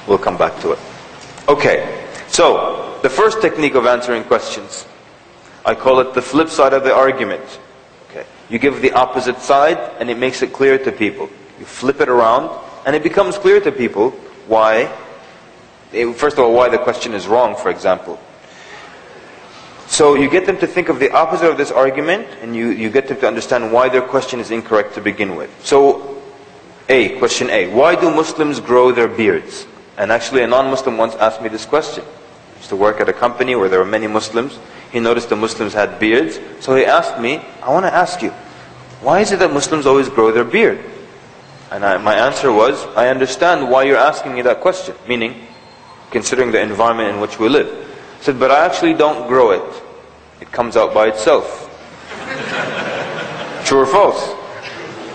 We'll come back to it. Okay, so the first technique of answering questions, I call it the flip side of the argument. Okay, you give the opposite side and it makes it clear to people. You flip it around and it becomes clear to people why, first of all, why the question is wrong, for example. So you get them to think of the opposite of this argument, and you get them to understand why their question is incorrect to begin with. So, question A, why do Muslims grow their beards? And actually a non-Muslim once asked me this question. He used to work at a company where there were many Muslims. He noticed the Muslims had beards. So he asked me, I want to ask you, why is it that Muslims always grow their beard? And my answer was, I understand why you're asking me that question. Meaning, considering the environment in which we live. I said, but I actually don't grow it. It comes out by itself. True or false?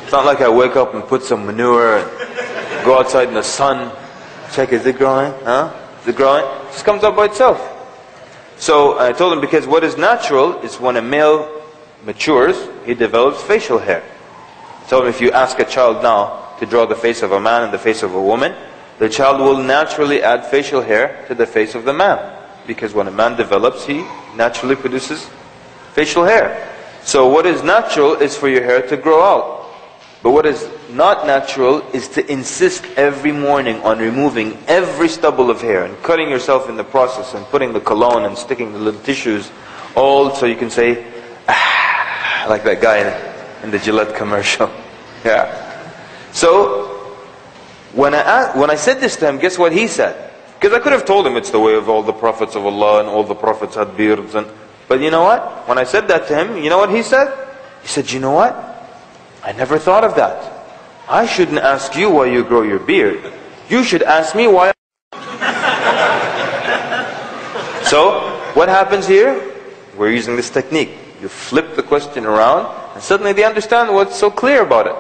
It's not like I wake up and put some manure and go outside in the sun, check, is it growing? Huh? Is it growing? It just comes out by itself. So I told him, because what is natural is when a male matures, he develops facial hair. I told him, if you ask a child now to draw the face of a man and the face of a woman, the child will naturally add facial hair to the face of the man. Because when a man develops, he naturally produces facial hair. So what is natural is for your hair to grow out. But what is not natural is to insist every morning on removing every stubble of hair and cutting yourself in the process and putting the cologne and sticking the little tissues, all so you can say, ah, like that guy in the Gillette commercial. Yeah. So when I said this to him, guess what he said? Because I could have told him it's the way of all the prophets of Allah and all the prophets had beards. But you know what? When I said that to him, you know what he said? He said, you know what? I never thought of that. I shouldn't ask you why you grow your beard. You should ask me why. So, what happens here? We're using this technique. You flip the question around and suddenly they understand what's so clear about it.